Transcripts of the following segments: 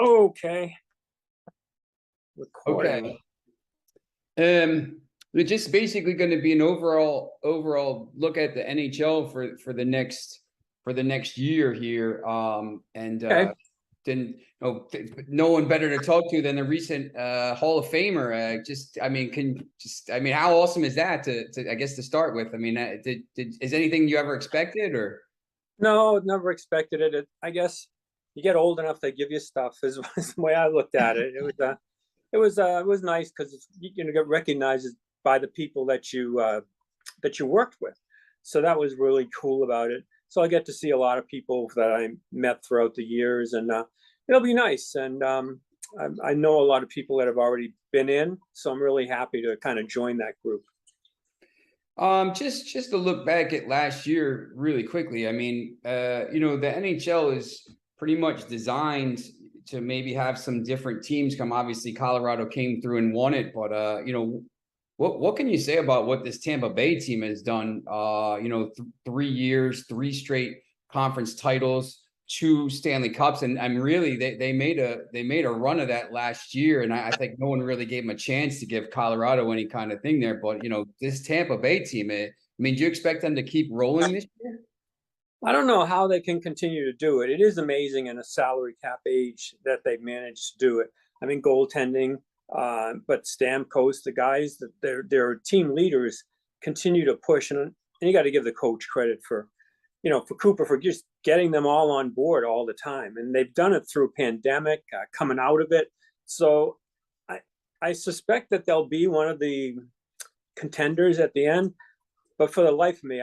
Okay. Recording. Okay. It's just basically going to be an overall look at the NHL for the next year here. And Okay. then no one better to talk to than the recent Hall of Famer. How awesome is that to I guess to start with? I mean, is anything you ever expected or? No, never expected it. I guess you get old enough, they give you stuff. Is the way I looked at it. It was nice because you know get recognized by the people that you worked with. So that was really cool about it. So I get to see a lot of people that I met throughout the years, and it'll be nice. And I know a lot of people that have already been in, so I'm really happy to kind of join that group. Just to look back at last year really quickly. I mean, the NHL is pretty much designed to maybe have some different teams come. Obviously, Colorado came through and won it, but what can you say about what this Tampa Bay team has done? 3 years, three straight conference titles, two Stanley Cups, and I'm really they made a run of that last year, and I think no one really gave them a chance to give Colorado any kind of thing there. But this Tampa Bay team, I mean, do you expect them to keep rolling this year? I don't know how they can continue to do it. It is amazing in a salary cap age that they've managed to do it. I mean, goaltending, but Stamkos, the guys that their team leaders continue to push, and you got to give the coach credit for Cooper for just getting them all on board all the time, and they've done it through pandemic, coming out of it. So I suspect that they'll be one of the contenders at the end, but for the life of me,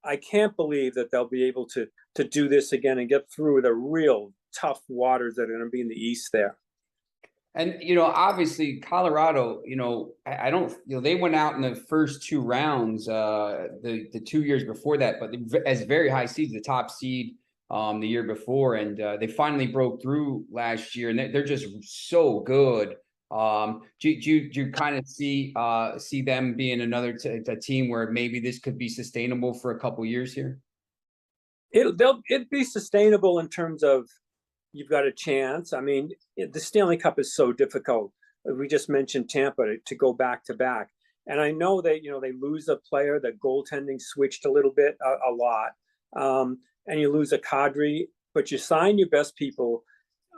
I can't believe that they'll be able to do this again and get through the real tough waters that are going to be in the East there. And obviously Colorado, I don't, they went out in the first two rounds, the 2 years before that, but as very high seeds, the top seed the year before, and they finally broke through last year, and they're just so good. Do you kind of see them being another a team where maybe this could be sustainable for a couple years here? It'd be sustainable in terms of you've got a chance. I mean, the Stanley Cup is so difficult. We just mentioned Tampa to go back to back, and I know that they lose a player. That goaltending switched a little bit, a lot, and you lose a cadre, but you sign your best people.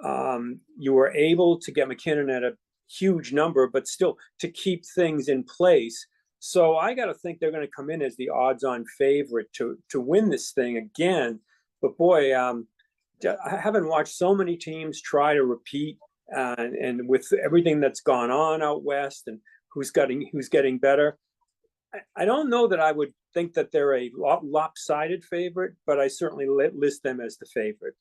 You were able to get McKinnon at a huge number, but still to keep things in place. So I got to think they're going to come in as the odds-on favorite to win this thing again. But boy, I haven't watched so many teams try to repeat, and with everything that's gone on out west and who's getting better, I don't know that I would think that they're a lopsided favorite, but I certainly list them as the favorite.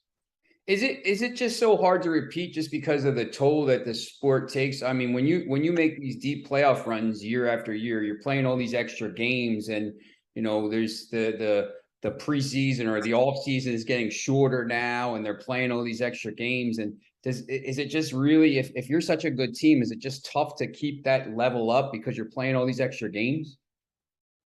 Is it just so hard to repeat just because of the toll that the sport takes? I mean, when you make these deep playoff runs year after year, you're playing all these extra games, and there's the preseason or the off season is getting shorter now, and they're playing all these extra games. And is it just really, if you're such a good team, is it just tough to keep that level up because you're playing all these extra games?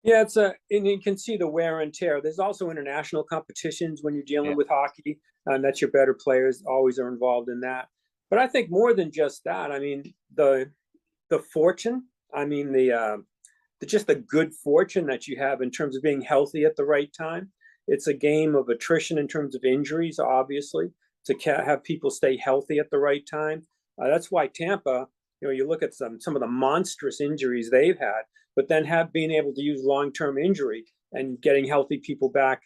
Yeah, and you can see the wear and tear. There's also international competitions when you're dealing with hockey, and that's your better players always are involved in that. But I think more than just that. I mean, the fortune. I mean, just the good fortune that you have in terms of being healthy at the right time. It's a game of attrition in terms of injuries, obviously, to have people stay healthy at the right time. That's why Tampa, you look at some of the monstrous injuries they've had, but then been able to use long-term injury and getting healthy people back,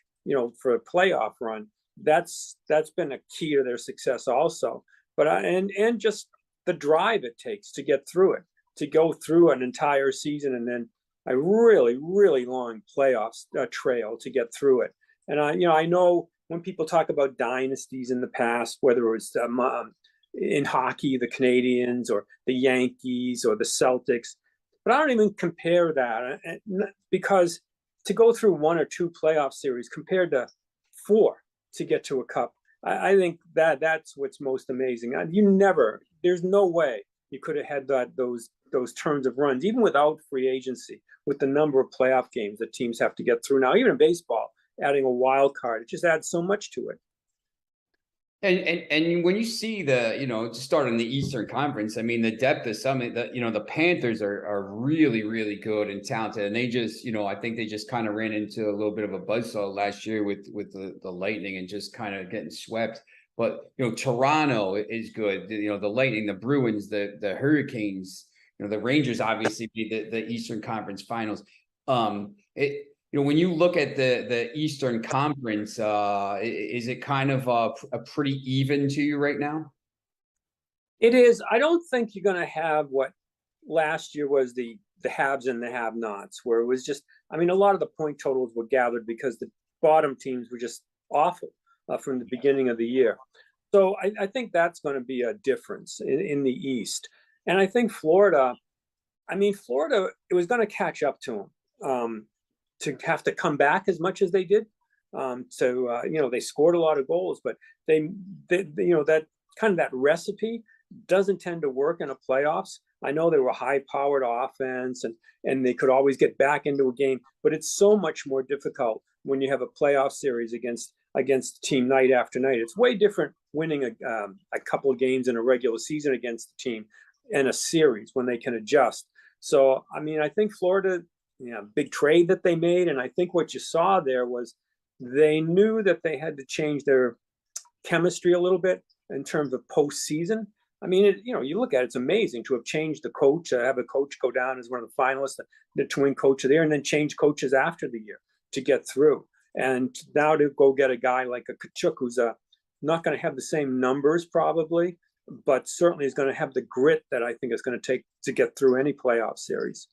for a playoff run. That's been a key to their success also. But and just the drive it takes to get through it, to go through an entire season and then a really, really long playoffs trail to get through it. And I know when people talk about dynasties in the past, whether it was in hockey, the Canadians or the Yankees or the Celtics, but I don't even compare that, because to go through one or two playoff series compared to four to get to a cup, I think that's what's most amazing. There's no way you could have had those terms of runs, even without free agency, with the number of playoff games that teams have to get through now. Even in baseball, adding a wild card, it just adds so much to it. And when you see the, to start in the Eastern Conference, I mean, the depth of some, the Panthers are really, really good and talented. And they just, I think they just kind of ran into a little bit of a buzzsaw last year with the Lightning and just kind of getting swept. But, Toronto is good. The Lightning, the Bruins, the Hurricanes, the Rangers obviously be the Eastern Conference Finals. When you look at the Eastern Conference, is it kind of a pretty even to you right now? It is. I don't think you're going to have what last year was the haves and the have-nots, where it was just, I mean, a lot of the point totals were gathered because the bottom teams were just awful from the beginning of the year. So I think that's going to be a difference in the East. And I think Florida, it was going to catch up to them. To have to come back as much as they did. They scored a lot of goals, but they that kind of that recipe doesn't tend to work in a playoffs. I know they were high-powered offense and they could always get back into a game, but it's so much more difficult when you have a playoff series against the team night after night. It's way different winning a couple of games in a regular season against the team and a series when they can adjust. So, I mean, I think Florida, big trade that they made. And I think what you saw there was they knew that they had to change their chemistry a little bit in terms of postseason. I mean, you look at it, it's amazing to have changed the coach, have a coach go down as one of the finalists, the twin coach of the year, and then change coaches after the year to get through. And now to go get a guy like a Tkachuk, who's not going to have the same numbers probably, but certainly is going to have the grit that I think is going to take to get through any playoff series.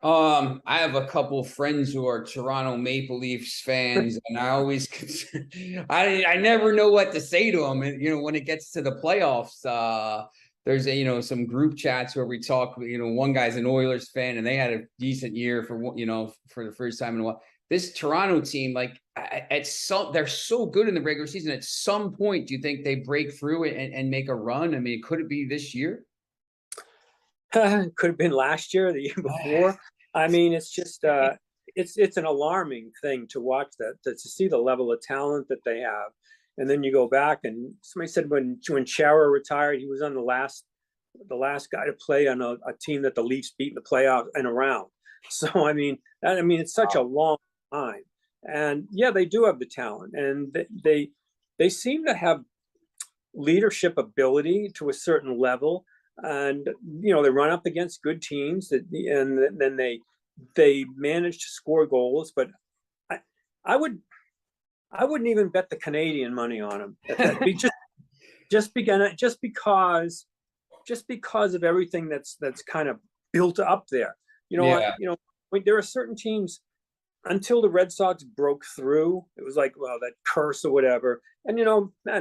I have a couple of friends who are Toronto Maple Leafs fans, and I always, I never know what to say to them. And, when it gets to the playoffs, there's some group chats where we talk, one guy's an Oilers fan and they had a decent year for the first time in a while. This Toronto team, they're so good in the regular season. At some point, do you think they break through and make a run? I mean, could it be this year? Could have been last year, the year before. I mean, it's just it's an alarming thing to watch to see the level of talent that they have. And then you go back, and somebody said when Chara retired, he was on the last guy to play on a team that the Leafs beat in the playoffs and around. So I mean, it's such a long time. And yeah, they do have the talent, and they seem to have leadership ability to a certain level. And they run up against good teams and then they manage to score goals. But I wouldn't even bet the Canadian money on them. just because of everything that's kind of built up there. There are certain teams until the Red Sox broke through. It was like, well, that curse or whatever. And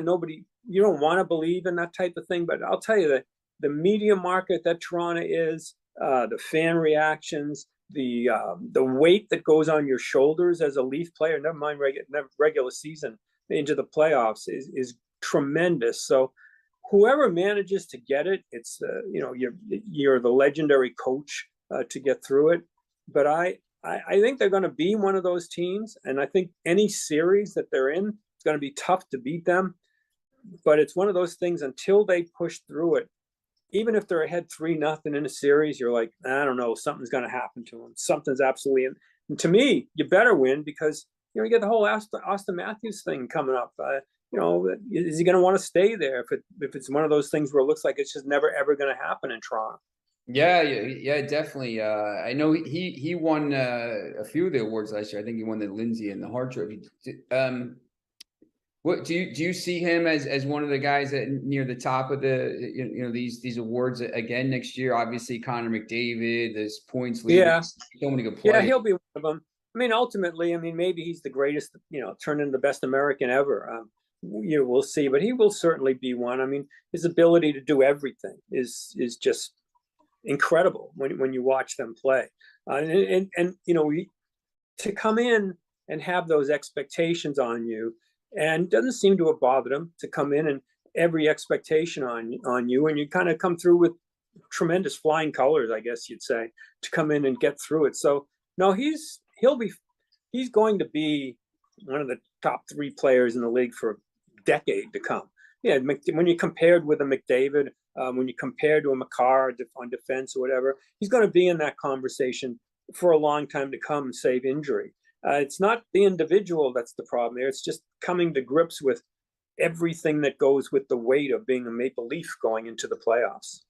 nobody. You don't want to believe in that type of thing, but I'll tell you that the media market that Toronto is, the fan reactions, the weight that goes on your shoulders as a Leaf player, never mind regular season into the playoffs is tremendous. So whoever manages to get it, it's you're the legendary coach to get through it. But I think they're going to be one of those teams, and I think any series that they're in, it's going to be tough to beat them. But it's one of those things until they push through it. Even if they're ahead 3-0 in a series, you're like, I don't know, something's going to happen to them. Something's absolutely. And to me, you better win because you get the whole Austin Matthews thing coming up. Is he going to want to stay there if it's one of those things where it looks like it's just never ever going to happen in Toronto? Yeah, definitely. I know he won a few of the awards last year. I think he won the Lindsay and the Hart Trophy. What do you see him as one of the guys that near the top of the these awards again next year? Obviously, Connor McDavid, this points leader, so many good players. Yeah, he'll be one of them. I mean, ultimately, maybe he's the greatest. Turn into the best American ever. We'll see, but he will certainly be one. I mean, his ability to do everything is just incredible when you watch them play, and to come in and have those expectations on you. And doesn't seem to have bothered him to come in and every expectation on you, and you kind of come through with tremendous flying colors, I guess you'd say, to come in and get through it. So no, he's going to be one of the top 3 players in the league for decade to come. Yeah, when you compared with a McDavid, when you compare to a Makar on defense or whatever, he's going to be in that conversation for a long time to come, save injury. It's not the individual that's the problem there. It's just coming to grips with everything that goes with the weight of being a Maple Leaf going into the playoffs.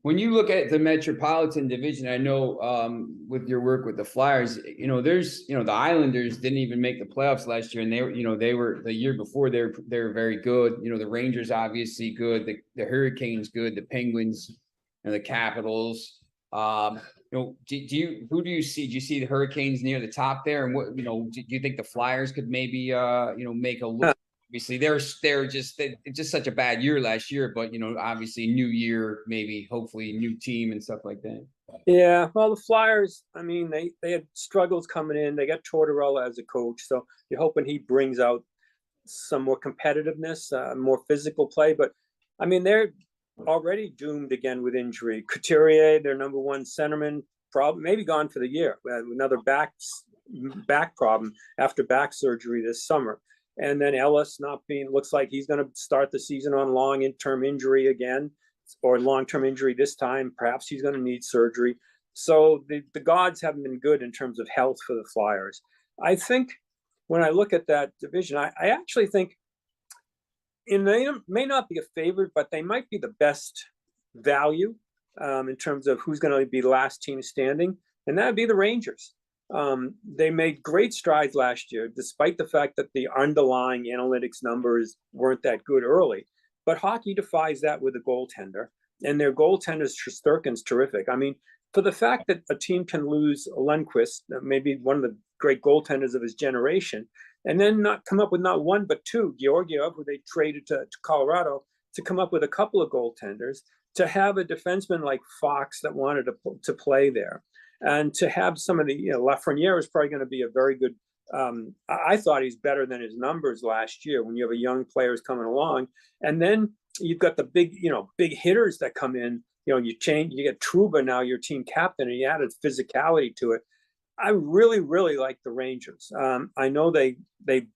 When you look at the Metropolitan Division, I know with your work with the Flyers, there's, the Islanders didn't even make the playoffs last year, and they were the year before they were very good. The Rangers obviously good, the Hurricanes good, the Penguins, and the Capitals. Who do you see? Do you see the Hurricanes near the top there? And what, do you think the Flyers could maybe make a look? Obviously, they're just such a bad year last year, but obviously new year, maybe hopefully new team and stuff like that. Yeah, well, the Flyers, I mean, they had struggles coming in. They got Tortorella as a coach, so you're hoping he brings out some more competitiveness, more physical play. But I mean, they're already doomed again with injury. Couturier, their number one centerman, probably maybe gone for the year. Another back problem after back surgery this summer. And then Ellis looks like he's going to start the season on long-term injury again, or long-term injury this time. Perhaps he's going to need surgery. So the gods haven't been good in terms of health for the Flyers. I think when I look at that division, I actually think they may not be a favorite, but they might be the best value in terms of who's going to be the last team standing, and that would be the Rangers. They made great strides last year, despite the fact that the underlying analytics numbers weren't that good early. But hockey defies that with a goaltender, and their goaltender, Shesterkin's terrific. I mean, for the fact that a team can lose Lundqvist, maybe one of the great goaltenders of his generation, and then not come up with not one but two, Georgiev, who they traded to Colorado, to come up with a couple of goaltenders, to have a defenseman like Fox that wanted to play there. And to have some of the, Lafreniere is probably going to be a very good. I thought he's better than his numbers last year when you have a young players coming along, and then you've got the big hitters that come in. You get Trouba now your team captain, and he added physicality to it. I really, really like the Rangers. I know they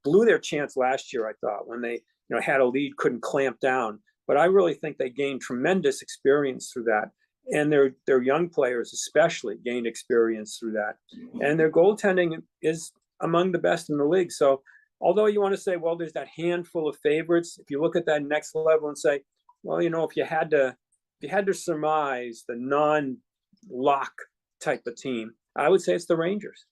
blew their chance last year. I thought when they had a lead, couldn't clamp down, but I really think they gained tremendous experience through that. And their young players especially gained experience through that. And their goaltending is among the best in the league. So although you want to say, well, there's that handful of favorites, if you look at that next level and say, well, if you had to surmise the non-lock type of team, I would say it's the Rangers.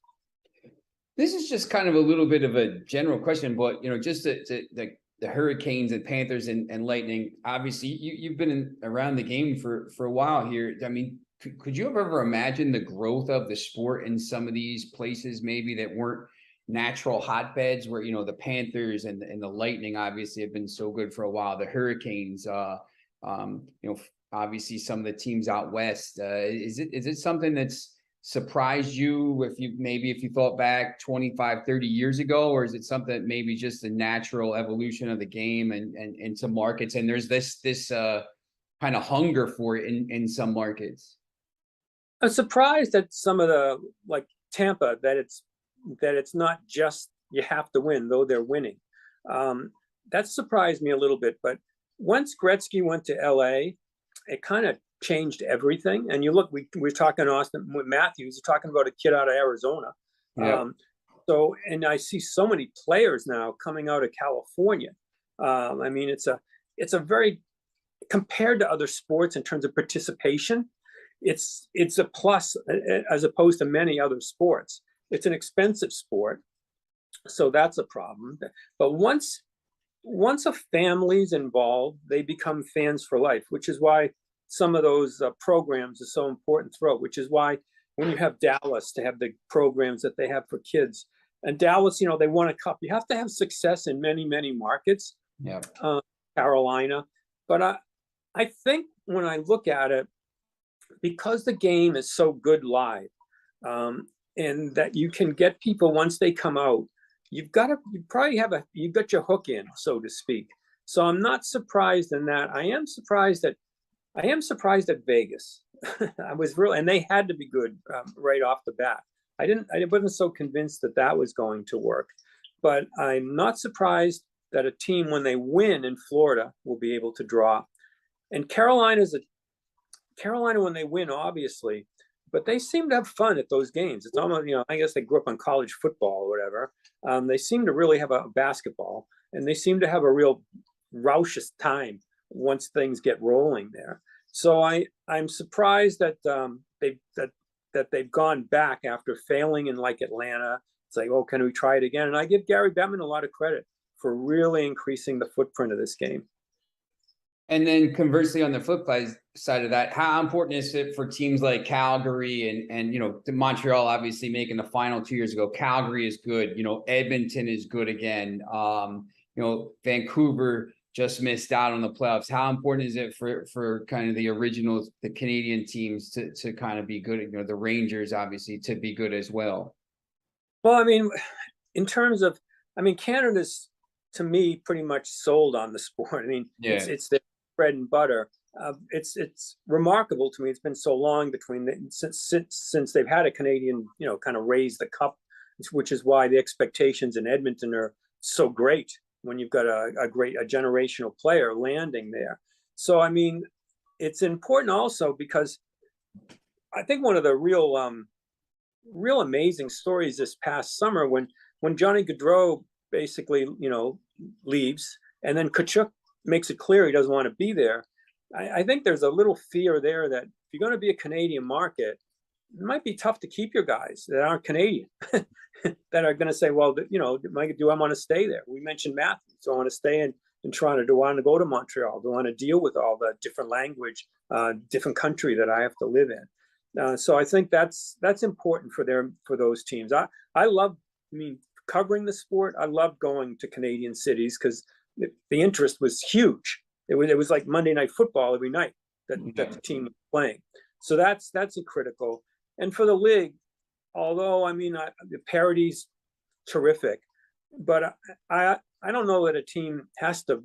This is just kind of a little bit of a general question, but just the Hurricanes and Panthers and Lightning, obviously you've been around the game for a while here. I mean, could you have ever imagined the growth of the sport in some of these places maybe that weren't natural hotbeds where, the Panthers and the Lightning obviously have been so good for a while. The Hurricanes, obviously some of the teams out West, is it something that's surprised you if you thought back 25, 30 years ago, or is it something that maybe just the natural evolution of the game and into markets, and there's this kind of hunger for it in some markets? I'm surprised at some of the, like Tampa, that it's not just you have to win, though they're winning. That surprised me a little bit, but once Gretzky went to LA, it kind of changed everything. And you look, we're talking Austin with Matthews, talking about a kid out of Arizona. Yeah. And I see so many players now coming out of California. I mean, it's a very, compared to other sports in terms of participation, it's a plus as opposed to many other sports. It's an expensive sport, so that's a problem. But once a family's involved, they become fans for life, which is why some of those programs are so important throughout, which is why when you have Dallas to have the programs that they have for kids, and Dallas, they won a cup. You have to have success in many, many markets. Yeah. Carolina. But I think when I look at it, because the game is so good live, and that you can get people once they come out, you got your hook in, so to speak. So I'm not surprised in that. I am surprised at Vegas. I was really, and they had to be good right off the bat. I wasn't so convinced that was going to work, but I'm not surprised that a team, when they win in Florida, will be able to draw. And Carolina, when they win, obviously, but they seem to have fun at those games. It's almost, I guess they grew up on college football or whatever. They seem to really have a basketball, and they seem to have a real raucous time once things get rolling there. So I'm surprised that they've gone back after failing in like Atlanta. It's like, oh, can we try it again? And I give Gary Bettman a lot of credit for really increasing the footprint of this game. And then conversely, on the flip side of that, how important is it for teams like Calgary and Montreal obviously making the final 2 years ago? Calgary is good. Edmonton is good again. Vancouver just missed out on the playoffs. How important is it for kind of the originals, the Canadian teams to kind of be good? The Rangers obviously to be good as well. Well, I mean, in terms of, Canada's, to me, pretty much sold on the sport. I mean, it's their bread and butter. It's remarkable to me. It's been so long since they've had a Canadian, kind of raise the cup, which is why the expectations in Edmonton are so great when you've got a generational player landing there. So, I mean, it's important also because I think one of the real amazing stories this past summer when Johnny Gaudreau basically, leaves, and then Tkachuk makes it clear he doesn't want to be there. I think there's a little fear there that if you're going to be a Canadian market, it might be tough to keep your guys that aren't Canadian that are going to say, well, do I want to stay there? We mentioned Matthews. Do I want to stay in Toronto? Do I want to go to Montreal? Do I want to deal with all the different language, different country that I have to live in? So I think that's important for those teams. I love, covering the sport. I love going to Canadian cities because the interest was huge. It was like Monday Night Football every night that the team was playing. So that's critical. And for the league, although the parity's terrific, but I don't know that a team has to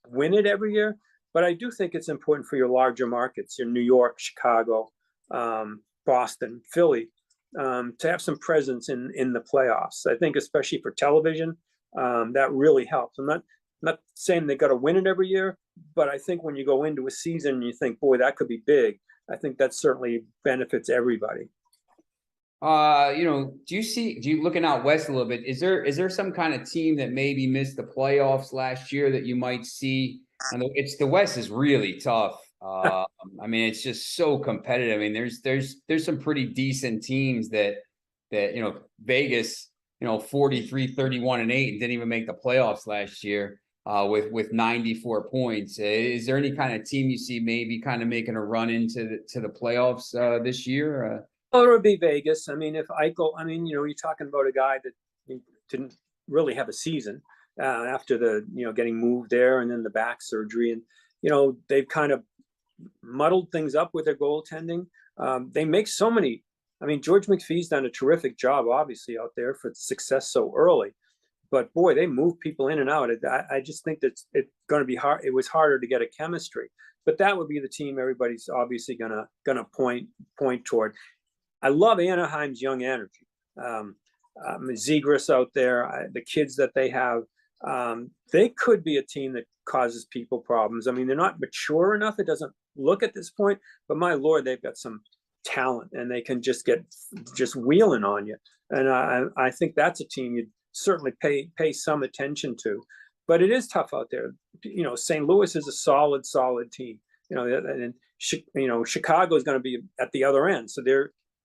win it every year. But I do think it's important for your larger markets, your New York, Chicago, Boston, Philly, to have some presence in the playoffs. I think especially for television, that really helps. I'm not saying they got to win it every year, but I think when you go into a season and you think, boy, that could be big, I think that certainly benefits everybody. Do you looking out west a little bit, is there some kind of team that maybe missed the playoffs last year that you might see? And the West is really tough. It's just so competitive. There's some pretty decent teams that Vegas, 43-31-8 and didn't even make the playoffs last year with 94 points. Is there any kind of team you see maybe kind of making a run into the playoffs this year? Well, it would be Vegas. If Eichel, you're talking about a guy that didn't really have a season after the, getting moved there and then the back surgery. And, they've kind of muddled things up with their goaltending. They make so many. George McPhee's done a terrific job, obviously, out there for success so early. But boy, they move people in and out. I just think that it's going to be hard. It was harder to get a chemistry. But that would be the team everybody's obviously gonna point toward. I love Anaheim's young energy. Zegras out there, the kids that they have, they could be a team that causes people problems. They're not mature enough. It doesn't look at this point, but my Lord, they've got some talent and they can just wheeling on you. And I think that's a team you'd certainly pay some attention to. But it is tough out there. St. Louis is a solid team. And Chicago is going to be at the other end. So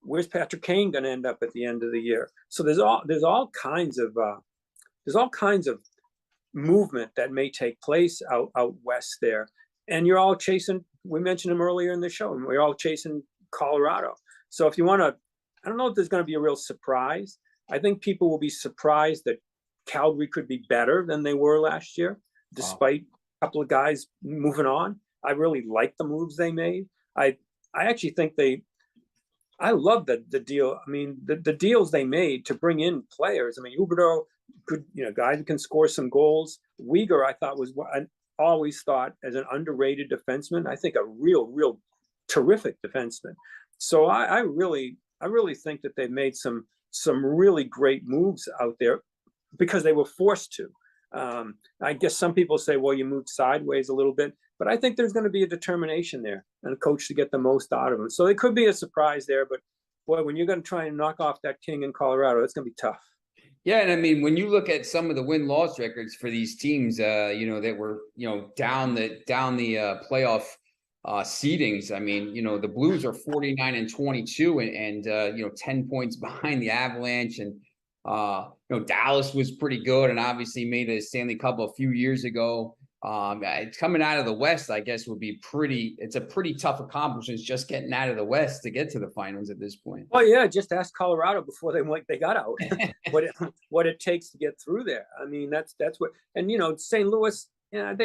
where's Patrick Kane going to end up at the end of the year? So there's all kinds of movement that may take place out west there. And you're all chasing, we mentioned him earlier in the show, and we're all chasing Colorado. So if you want to, I don't know if there's going to be a real surprise. I think people will be surprised that Calgary could be better than they were last year, despite a couple of guys moving on. I really like the moves they made. I actually think I love the deal. The deals they made to bring in players. Huberdeau could, guys who can score some goals. Weegar, I thought I always thought as an underrated defenseman. I think a real terrific defenseman. So I really think that they've made some really great moves out there because they were forced to. I guess some people say, well, you moved sideways a little bit, but I think there's going to be a determination there and a coach to get the most out of them. So it could be a surprise there, but boy, when you're going to try and knock off that king in Colorado, it's going to be tough. Yeah, and I mean, when you look at some of the win-loss records for these teams, that were, down the playoff seedings. I mean, the Blues are 49-22 and 10 points behind the Avalanche, and Dallas was pretty good and obviously made a Stanley Cup a few years ago. Coming out of the West, I guess, it's a pretty tough accomplishment just getting out of the West to get to the finals at this point. Well, yeah, just ask Colorado before they got out what it takes to get through there. I mean, that's what, and St. Louis, I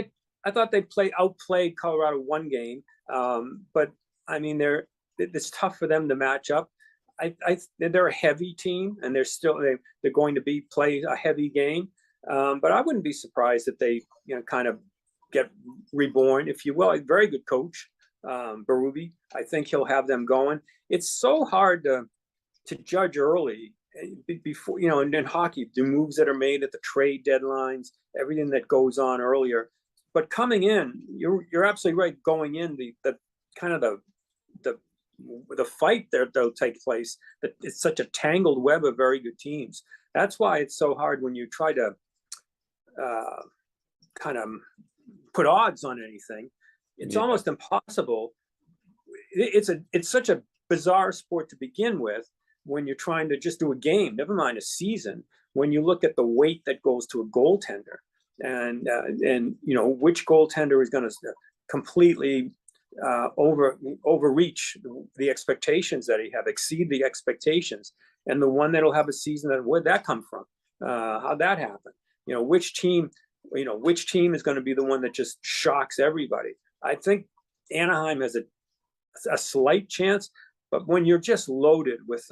thought they outplayed Colorado one game, but I mean, it's tough for them to match up. They're a heavy team, and they're going to play a heavy game. But I wouldn't be surprised if they, kind of get reborn, if you will. A very good coach, Berube. I think he'll have them going. It's so hard to judge early before, and in hockey, the moves that are made at the trade deadlines, everything that goes on earlier. But coming in, you're absolutely right. Going in, the kind of the fight there that'll take place. That it's such a tangled web of very good teams. That's why it's so hard when you try to kind of put odds on anything. It's almost impossible. It's such a bizarre sport to begin with when you're trying to just do a game, never mind a season. When you look at the weight that goes to a goaltender, and which goaltender is going to completely overreach the expectations that exceed the expectations, and the one that'll have a season where'd that come from? How'd that happen? Which team is going to be the one that just shocks everybody? I think Anaheim has a slight chance, but when you're just loaded with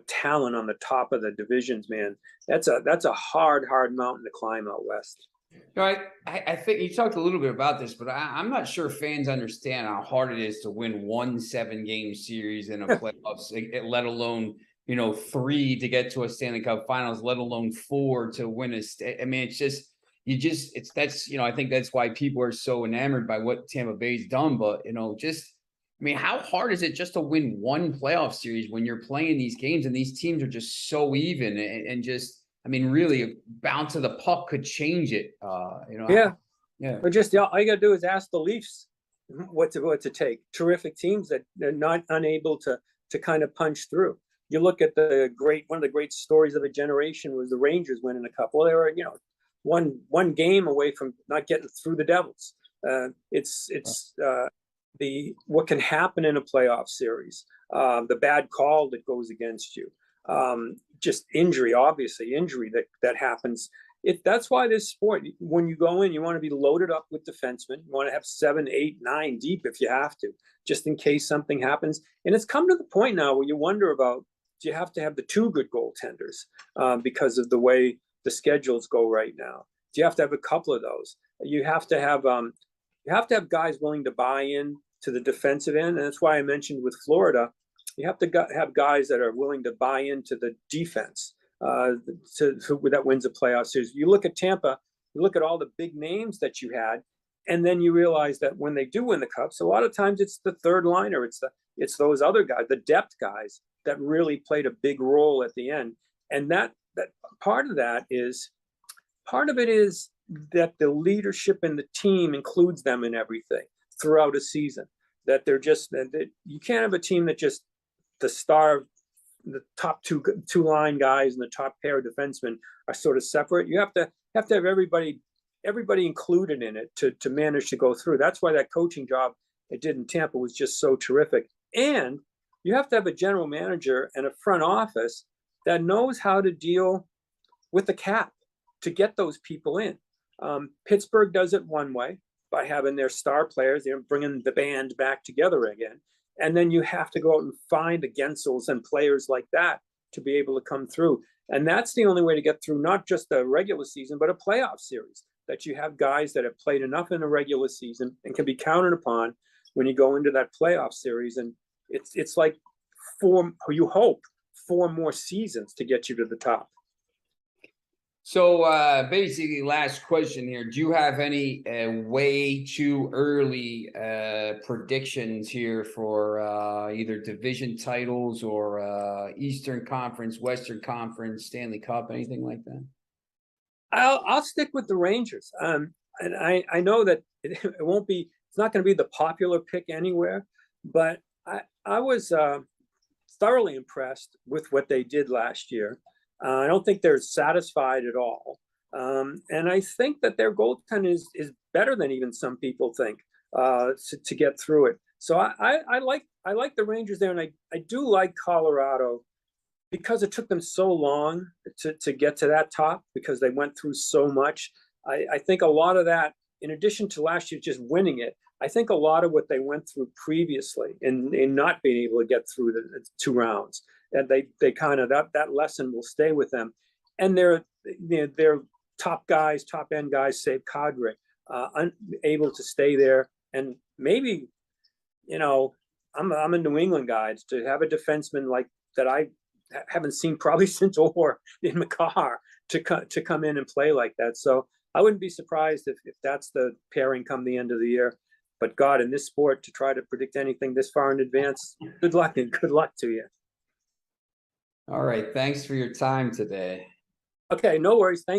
talent on the top of the divisions, man, that's a hard mountain to climb out west. I think you talked a little bit about this, but I'm not sure fans understand how hard it is to win 1 7-game series in a playoffs, let alone 3 to get to a Stanley Cup Finals, let alone 4 to win I mean, I think that's why people are so enamored by what Tampa Bay's done. But how hard is it just to win 1 playoff series when you're playing these games and these teams are just so even and just. I mean, really, a bounce of the puck could change it. Yeah. But just all you got to do is ask the Leafs what to take. Terrific teams that they're not unable to kind of punch through. You look at one of the great stories of a generation was the Rangers winning a cup. Well, they were one game away from not getting through the Devils. It's what can happen in a playoff series. The bad call that goes against you. Just injury that happens. That's why this sport, when you go in, you want to be loaded up with defensemen. You want to have 7, 8, 9 deep if you have to, just in case something happens. And it's come to the point now where you wonder about, do you have to have the 2 good goaltenders because of the way the schedules go right now? Do you have to have a couple of those? You have to have guys willing to buy in to the defensive end, and that's why I mentioned with Florida. You have to have guys that are willing to buy into the defense that wins a playoff series. You look at Tampa, you look at all the big names that you had, and then you realize that when they do win the cups, a lot of times it's the third liner, it's those other guys, the depth guys that really played a big role at the end. And that part of it is that the leadership in the team includes them in everything throughout a season. That you can't have a team that just the top two line guys and the top pair of defensemen are sort of separate. You have to have everybody included in it to manage to go through. That's why that coaching job it did in Tampa was just so terrific. And you have to have a general manager and a front office that knows how to deal with the cap to get those people in. Pittsburgh does it one way by having their star players, bringing the band back together again. And then you have to go out and find the Gensels and players like that to be able to come through. And that's the only way to get through not just a regular season, but a playoff series, that you have guys that have played enough in the regular season and can be counted upon when you go into that playoff series. And it's like 4 more seasons to get you to the top. So basically, last question here. Do you have any way too early predictions here for either division titles or Eastern Conference, Western Conference, Stanley Cup, anything like that? I'll stick with the Rangers. And I know that it won't be, it's not going to be the popular pick anywhere, but I was thoroughly impressed with what they did last year. I don't think they're satisfied at all. And I think that their goaltending is better than even some people think to get through it. So I like the Rangers there, and I do like Colorado because it took them so long to get to that top, because they went through so much. I think a lot of that, in addition to last year just winning it, I think a lot of what they went through previously in not being able to get through the 2 rounds, and they kind of that lesson will stay with them. And their top end guys, save Kadri, unable to stay there. And maybe, I'm a New England guy, to have a defenseman like that I haven't seen probably since Orr in Makar to come in and play like that. So I wouldn't be surprised if that's the pairing come the end of the year. But God, in this sport, to try to predict anything this far in advance, good luck, and good luck to you. All right. Thanks for your time today. Okay, no worries. Thank